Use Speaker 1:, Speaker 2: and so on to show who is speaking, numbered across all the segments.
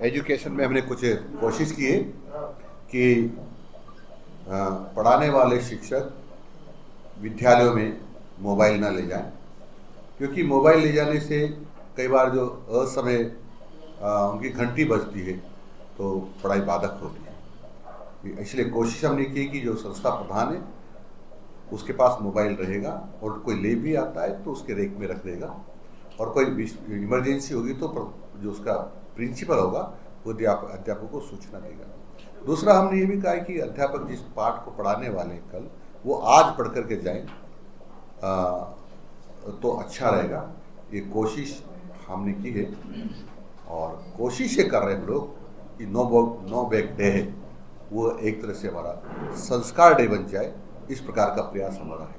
Speaker 1: Education में हमने कुछ कोशिश की है कि पढ़ाने वाले शिक्षक विद्यालयों में मोबाइल ना ले जाएं, क्योंकि मोबाइल ले जाने से कई बार जो असमय उनकी घंटी बजती है तो पढ़ाई बाधक होती है। इसलिए कोशिश हमने की कि जो संस्था प्रधान है उसके पास मोबाइल रहेगा और कोई ले भी आता है तो उसके रेक में रख देगा, और कोई इमरजेंसी होगी तो जो उसका प्रिंसिपल होगा वो अध्यापकों को सूचना देगा। दूसरा हमने ये भी कहा कि अध्यापक जिस पाठ को पढ़ाने वाले हैं कल वो आज पढ़ करके जाएं तो अच्छा रहेगा। ये कोशिश हमने की है और कोशिश ये कर रहे हैं हम लोग कि नो बैग डे है वो एक तरह से हमारा संस्कार डे बन जाए, इस प्रकार का प्रयास हमारा है।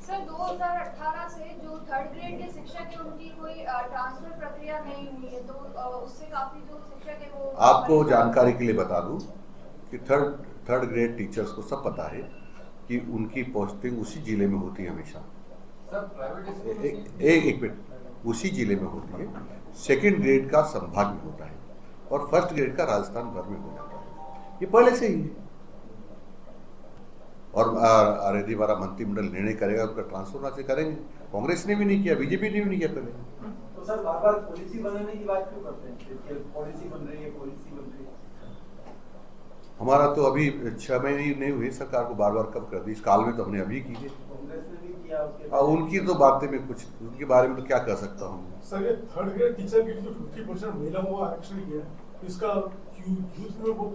Speaker 2: सर 2018 से जो थर्ड ग्रेड के शिक्षक है उनकी कोई ट्रांसफर प्रक्रिया नहीं हुई है, तो उससे काफी जो शिक्षक है वो
Speaker 1: आपको जानकारी के लिए बता दूं कि थर्ड ग्रेड टीचर्स को सब पता है कि उनकी पोस्टिंग उसी जिले में होती है हमेशा। एक मिनट, उसी जिले में होती है। सेकंड ग्रेड का संभाग में होता है और फर्स्ट ग्रेड का राजस्थान भर में हो जाता है, ये पहले से ही है। और यदि हमारा मंत्रिमंडल निर्णय करेगा उनका ट्रांसफर वहां से करेंगे। कांग्रेस ने भी नहीं किया, बीजेपी ने भी नहीं किया पहले।
Speaker 3: तो सर बार बार पॉलिसी बनाने की बात क्यों करते हैं? पॉलिसी बन रही है, पॉलिसी बन रही है।
Speaker 1: हमारा तो अभी 6 महीने ही नहीं हुए, सरकार को बार बार कब कर दी, इस काल में तो हमने अभी की है।
Speaker 3: कांग्रेस ने भी किया उसके
Speaker 1: उनकी तो बातें में कुछ उनके बारे में तो क्या कह सकता हूँ।
Speaker 4: सर ये थर्ड ग्रेड टीचर के लिए जो 50% महिलाओं को आरक्षण किया है, इसका यूथ में वो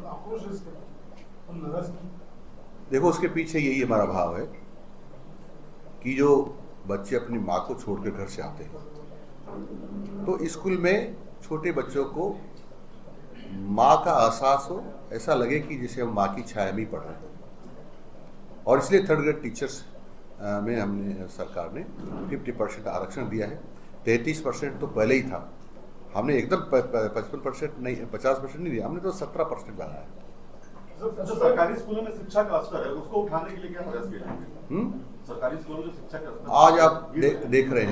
Speaker 4: आक्रोश है इसका और नाराजगी।
Speaker 1: देखो उसके पीछे यही हमारा भाव है कि जो बच्चे अपनी माँ को छोड़कर घर से आते हैं तो स्कूल में छोटे बच्चों को माँ का एहसास हो, ऐसा लगे कि जैसे हम माँ की छाया में पढ़ रहे हैं। और इसलिए थर्ड ग्रेड टीचर्स में हमने सरकार ने 50% आरक्षण दिया है। 33% तो पहले ही था, हमने एकदम 55% नहीं 50% नहीं दिया, हमने तो 17% बढ़ाया है।
Speaker 5: जो सरकारी स्कूलों में शिक्षा का स्तर है उसको उठाने के लिए क्या प्रयास किए जाएंगे? सरकारी स्कूलों में जो शिक्षा का स्तर
Speaker 1: आज आप देख रहे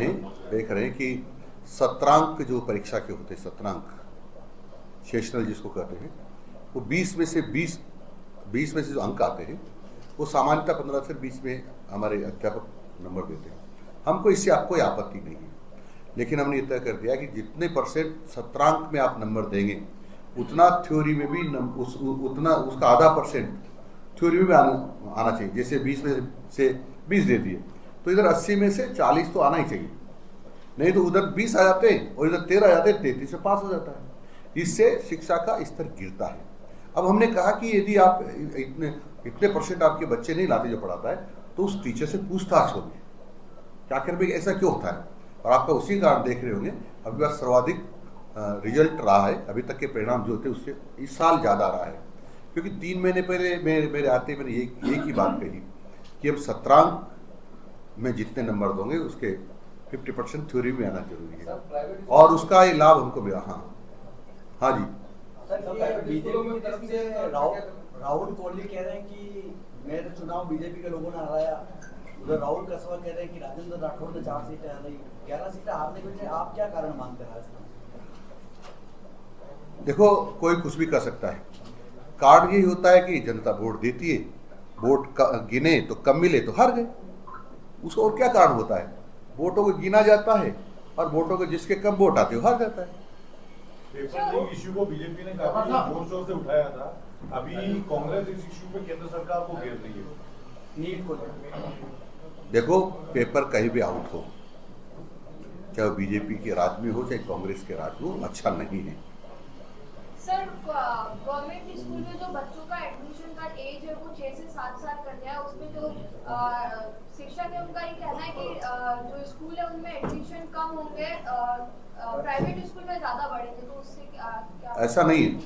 Speaker 1: हैं कि सत्रांक जो परीक्षा के होते हैं, सत्रांक सेशनल जिसको कहते हैं, वो 20 में से जो अंक आते हैं वो सामान्यतः 15 से 20 में हमारे अध्यापक नंबर देते हैं। हमको इससे आपको आपत्ति नहीं है, लेकिन हमने ये तय कर दिया कि जितने परसेंट सत्रांक में आप नंबर देंगे उतना थ्योरी में भी उतना उसका आधा % थ्योरी में भी आना चाहिए। जैसे 20 में से 20 दे दिए तो इधर 80 में से 40 तो आना ही चाहिए, नहीं तो उधर 20 आ जाते हैं और इधर 13 आ जाते हैं, 33 में पास हो जाता है। इससे शिक्षा का स्तर गिरता है। अब हमने कहा कि यदि आप इतने % आपके बच्चे नहीं लाते जो पढ़ाता है तो उस टीचर से पूछताछ होगी क्या कर भाई ऐसा क्यों होता है, और आपका उसी कारण देख रहे होंगे अभी बार सर्वाधिक रिजल्ट रहा है, अभी तक के परिणाम जो थे उससे इस साल ज़्यादा रहा है। क्योंकि 3 महीने पहले मेरे आते मैंने एक ही बात कही कि हम सत्रांक में जितने नंबर दोगे उसके 50% थ्योरी में आना जरूरी है और उसका ये लाभ हमको मिला। हाँ जी
Speaker 6: सर, बीजेपी की तरफ से राहुल कोहली कह रहे हैं कि मेरे चुनाव बीजेपी के लोगों ने हराया, उधर राहुल कसवा कह रहे हैं कि राजेंद्र राठौड़ ने 4 सीटें हराई, 11 सीटें हारने के पीछे आप क्या कारण मानते हैं?
Speaker 1: देखो कोई कुछ भी कर सकता है, कार्ड यही होता है कि जनता वोट देती है, वोट गिने तो कम मिले तो हार गए, उसको और क्या कारण होता है। वोटों को गिना जाता है और वोटों को जिसके कम वोट आते हो हार जाता है।
Speaker 5: पेपर लीक इश्यू को बीजेपी ने काफी जोर शोर से उठाया था, अभी कांग्रेस इस इश्यू पे केंद्र सरकार को घेर रही है
Speaker 6: नीट को।
Speaker 1: देखो पेपर कहीं भी आउट हो, चाहे बीजेपी के राज में हो चाहे कांग्रेस के राज में हो, अच्छा नहीं है।
Speaker 2: सर गवर्नमेंट स्कूल में जो बच्चों का एडमिशन का एज है वो 6 से 7 साल कर दिया है, उसमें जो शिक्षक है उनका ये कहना है कि जो स्कूल है उनमें एडमिशन कम होंगे, प्राइवेट स्कूल में ज्यादा बढ़ेंगे, तो उससे क्या? ऐसा
Speaker 1: नहीं है,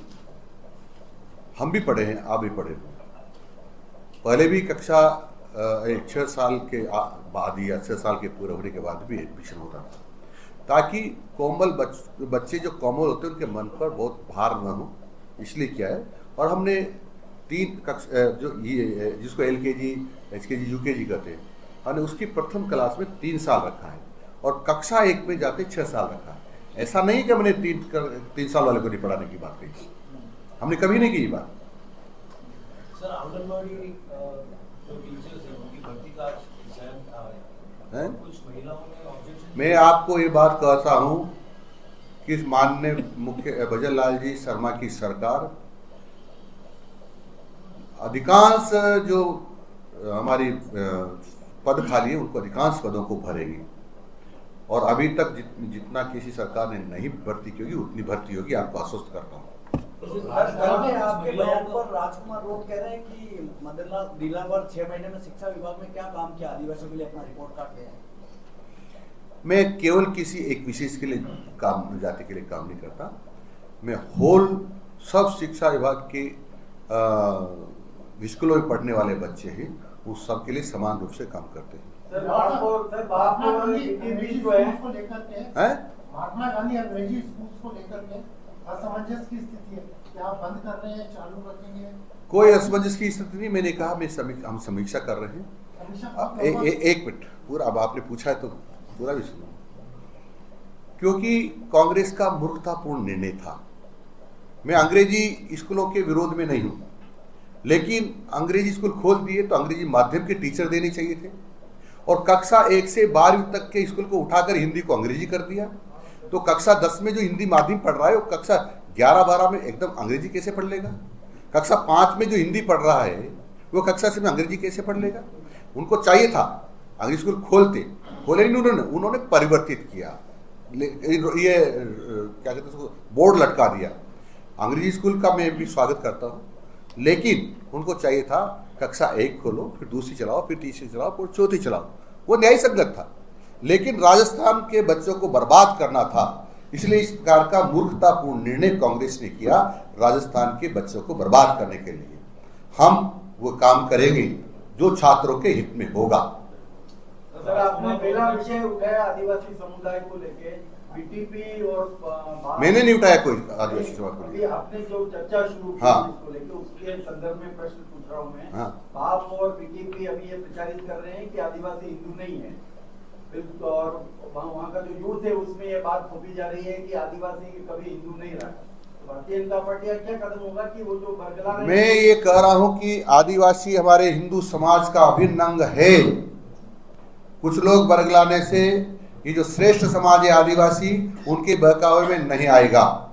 Speaker 1: हम भी पढ़े हैं, आप भी पढ़े हो। पहले भी कक्षा 6 साल के बाद या 6 साल के पूरे होने के बाद भी एडमिशन होता था, ताकि कोमल बच्चे जो कोमल होते हैं उनके मन पर बहुत भार न हो, इसलिए क्या है। और हमने 3 कक्षा जो ये जिसको LKG, HKG, UKG कहते हैं, हमने उसकी प्रथम क्लास में 3 साल रखा है और कक्षा 1 में जाते 6 साल रखा है। ऐसा नहीं कि हमने 3 साल वाले को नहीं पढ़ाने की बात कही, हमने कभी नहीं की ये बात।
Speaker 7: सर आंगनबाड़ी जो टीचर्स हैं उनकी भर्ती का एग्जाम आ रहा है,
Speaker 1: हैं?
Speaker 7: कुछ महिलाओं ने ऑब्जेक्शन।
Speaker 1: मैं आपको ये बात कहता हूँ कि इस माननीय मुख्य भजन लाल जी शर्मा की सरकार अधिकांश जो हमारी पद खाली है उनको अधिकांश पदों को भरेगी, और अभी तक जितना किसी सरकार ने नहीं भर्ती की होगी उतनी भर्ती होगी, आपको आश्वस्त करता हूँ।
Speaker 6: आपके बयान पर राजकुमार रोड कह रहे हैं कि मदनलाल नीलांबर 6 महीने में शिक्षा विभाग में क्या काम किया आदिवासियों के लिए, अपना रिपोर्ट कार्ड दिया है।
Speaker 1: मैं केवल किसी एक विशेष के लिए काम, जाति के लिए काम नहीं करता, मैं होल सब शिक्षा विभाग के स्कूलों में पढ़ने वाले बच्चे हैं उस सब के लिए समान रूप से काम करते हैं।
Speaker 3: सर महात्मा गांधी जो है
Speaker 8: को लेकर के
Speaker 1: हैं?
Speaker 8: महात्मा गांधी अंग्रेजी स्कूल्स को लेकर के असमंजस की स्थिति है, क्या आप बंद कर रहे हैं, चालू रखेंगे?
Speaker 1: कोई असमंजस की स्थिति नहीं, मैंने कहा हम समीक्षा कर रहे हैं।
Speaker 8: समीक्षा
Speaker 1: अब
Speaker 8: कब होगा?
Speaker 1: एक मिनट पूरा, अब आपने पूछा है तो पूरा भी सुनो, क्योंकि कांग्रेस का मूर्खतापूर्ण निर्णय था। मैं अंग्रेजी स्कूलों के विरोध में नहीं हूं, लेकिन अंग्रेजी स्कूल खोल दिए तो अंग्रेजी माध्यम के टीचर देने चाहिए थे, और कक्षा 1 से 12वीं तक के स्कूल को उठाकर हिंदी को अंग्रेजी कर दिया। तो कक्षा 10 में जो हिंदी माध्यम पढ़ रहा है वो कक्षा 11-12 में एकदम अंग्रेजी कैसे पढ़ लेगा? कक्षा 5 में जो हिंदी पढ़ रहा है वो कक्षा 6 में अंग्रेजी कैसे पढ़ लेगा? उनको चाहिए था अंग्रेजी स्कूल खोले नहीं उन्होंने परिवर्तित किया, ये क्या कहते हैं उसको, बोर्ड लटका दिया। अंग्रेजी स्कूल का मैं भी स्वागत करता हूँ, लेकिन उनको चाहिए था कक्षा 1 खोलो, फिर दूसरी चलाओ, फिर तीसरी चलाओ, फिर चौथी चलाओ, वो न्याय संगत था। लेकिन राजस्थान के बच्चों को बर्बाद करना था, इसलिए इस प्रकार का मूर्खतापूर्ण निर्णय कांग्रेस ने किया राजस्थान के बच्चों को बर्बाद करने के लिए। हम वो काम करेंगे जो छात्रों के हित में होगा।
Speaker 3: सर आपने पहला विषय उठाया आदिवासी समुदाय को लेके, बीटीपी और
Speaker 1: मैंने नहीं उठाया कोई आदिवासी समाज को
Speaker 3: अभी
Speaker 1: लेकर।
Speaker 3: आपने जो चर्चा शुरू की
Speaker 1: हाँ।
Speaker 3: इसको लेके, उसके संदर्भ में प्रश्न पूछ रहा हूँ मैं।
Speaker 1: हाँ।
Speaker 3: आप और बीटीपी अभी ये प्रचारित कर रहे हैं कि आदिवासी हिंदू नहीं है, और वहाँ का जो यूथ है उसमें ये बात थोपी जा रही है कि आदिवासी कभी हिंदू नहीं रहा। भारतीय जनता पार्टी का क्या कदम होगा कि वो जो बरगला रहे हैं?
Speaker 1: मैं ये कह रहा हूं कि आदिवासी हमारे हिंदू समाज का अभिन्न अंग है। कुछ लोग बरगलाने से ये जो श्रेष्ठ समाज है आदिवासी, उनके बहकावे में नहीं आएगा।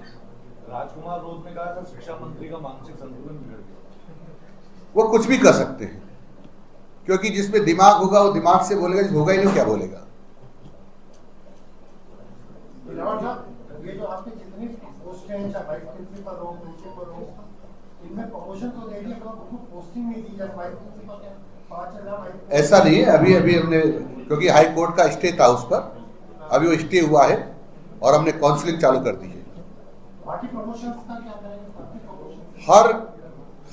Speaker 5: राजकुमार रोध ने कहा था शिक्षा मंत्री का मानसिक संतुलन बिगड़ गया।
Speaker 1: वो कुछ भी कर सकते हैं, क्योंकि जिसमें दिमाग होगा वो दिमाग से बोलेगा, जिस होगा ही नहीं क्या बोलेगा।
Speaker 8: दिलावर साहब, ये जो आपके जितनी पोस्ट हैं, चाहे वाइस प्रिंसिपल हो, प्रिंसिपल हो, इनमें प्रमोशन तो दे दिया, तो पोस्टिंग नहीं दी, जैसे वाइस प्रिंसिपल के 5,000
Speaker 1: ऐसा नहीं है, अभी हमने, क्योंकि हाई कोर्ट का स्टे था उस पर, अभी वो स्टे हुआ है और हमने काउंसलिंग चालू कर दी है।
Speaker 8: बाकी प्रमोशंस का क्या करेंगे? बाकी प्रमोशन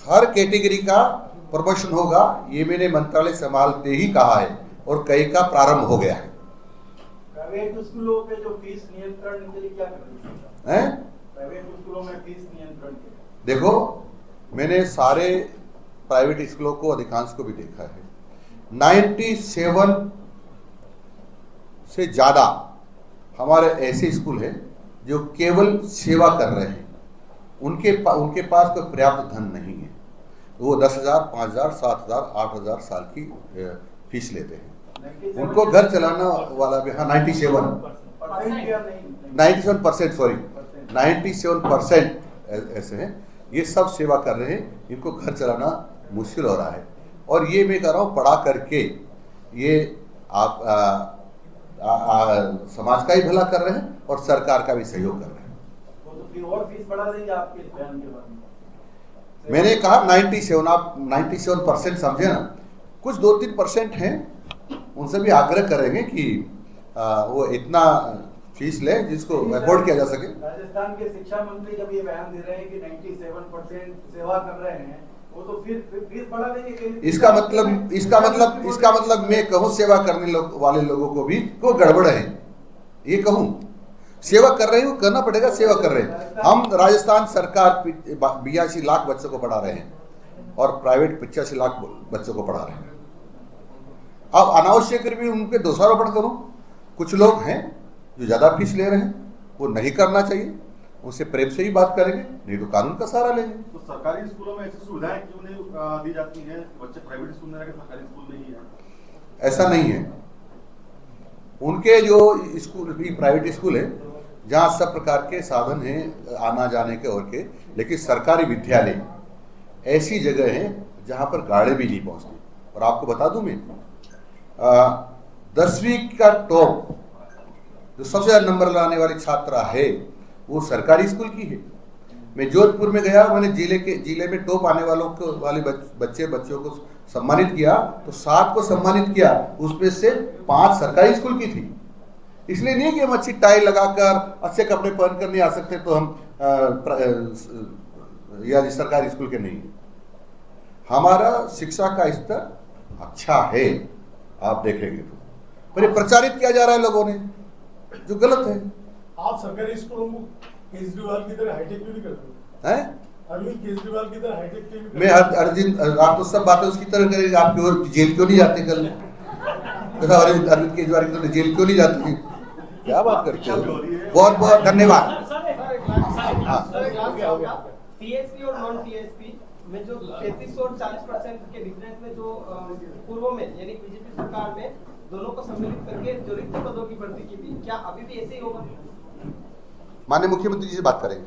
Speaker 1: हर कैटेगरी का प्रमोशन होगा, ये मैंने मंत्रालय संभालते ही कहा है, और कई का प्रारंभ हो गया है।
Speaker 3: प्राइवेट स्कूलों पे जो फीस नियंत्रण के लिए क्या करेंगे?
Speaker 1: हैं?
Speaker 3: प्राइवेट स्कूलों में फीस नियंत्रण के लिए
Speaker 1: देखो, मैंने सारे प्राइवेट स्कूलों को, अधिकांश को भी देखा है। 97 से ज्यादा हमारे ऐसे स्कूल हैं जो केवल सेवा कर रहे हैं, उनके पास कोई पर्याप्त धन नहीं है। वो 10,000, 5,000, 7,000, 8,000 साल की फीस लेते हैं। उनको घर चलाना वाला भी, हाँ 97% ऐसे हैं, ये सब सेवा कर रहे हैं, इनको घर चलाना मुश्किल हो रहा है। और ये मैं कह रहा हूँ, पढ़ा करके ये आप समाज का ही भला कर रहे हैं और सरकार का भी सहयोग कर रहे हैं।
Speaker 3: तो फिर और फीस बढ़ा देंगे आपके इस बयान के बाद में?
Speaker 1: मैंने कहा 97, आप 97% समझे ना, कुछ 2-3% हैं, उनसे भी आग्रह करेंगे कि वो इतना फीस ले जिसको अफोर्ड किया जा सके।
Speaker 3: राजस्थान के शिक्षा मंत्री जब ये बयान दे रहे हैं कि 97% सेवा कर रहे हैं, वो तो फिर फीस बढ़ा देंगे।
Speaker 1: इसका मतलब मैं कहूँ सेवा करने वाले लोगों को भी वो गड़बड़ है, ये कहूँ सेवा कर रहे हैं, वो करना पड़ेगा, सेवा कर रहे हैं। हम राजस्थान सरकार 82 लाख बच्चों को पढ़ा रहे हैं और प्राइवेट 85 लाख बच्चों को पढ़ा रहे हैं। अब अनावश्यक भी उनके दोषारोपण करूं, कुछ लोग हैं जो ज्यादा फीस ले रहे हैं, वो नहीं करना चाहिए, उनसे प्रेम से ही बात करेंगे, नहीं तो कानून का सहारा लेंगे।
Speaker 5: तो सरकारी स्कूलों में ऐसी सुविधाएं क्यों नहीं दी जाती हैं? बच्चे प्राइवेट स्कूल में रहकर सरकारी स्कूल में ही है।
Speaker 1: ऐसा नहीं है, उनके जो स्कूल भी प्राइवेट स्कूल है जहाँ सब प्रकार के साधन हैं आना जाने के और के, लेकिन सरकारी विद्यालय ऐसी जगह है जहाँ पर गाड़ी भी नहीं पहुँचती। और आपको बता दूं मैं 10वीं का टॉप जो सबसे ज्यादा नंबर लाने वाली छात्रा है वो सरकारी स्कूल की है। मैं जोधपुर में गया, मैंने जिले में टॉप आने वाले बच्चों को सम्मानित किया, तो 7 को सम्मानित किया, उसमें से 5 सरकारी स्कूल की थी। इसलिए नहीं कि हम अच्छी टाई लगाकर अच्छे कपड़े पहनकर नहीं आ सकते तो हम या सरकारी स्कूल के नहीं। हमारा शिक्षा का स्तर अच्छा है, आप देखेंगे तो, पर ये प्रचारित किया जा रहा है लोगों ने, जो गलत है।
Speaker 4: आप सरकारी स्कूलों को केजरीवाल की तरह हाईटेक क्यों नहीं करते
Speaker 1: हैं?
Speaker 4: अरविंद केजरीवाल की तरह हाईटेक क्यों नहीं
Speaker 1: मैं
Speaker 4: करते?
Speaker 1: आप तो सब बातें उसकी तरह करेंगे, आप क्यों जेल क्यों नहीं जाते? कल अरविंद केजरीवाल की तरह जेल क्यों नहीं जाते? क्या बात करते हो? बहुत बहुत धन्यवाद।
Speaker 9: टीएसपी और नॉन टीएसपी में जो 33 और 40% के डिफरेंस में जो पूर्व में यानी बीजेपी सरकार में दोनों को सम्मिलित करके जो रिक्त पदों की भर्ती की थी, क्या अभी भी ऐसे ही होगा?
Speaker 1: माननीय मुख्यमंत्री जी से बात करेंगे।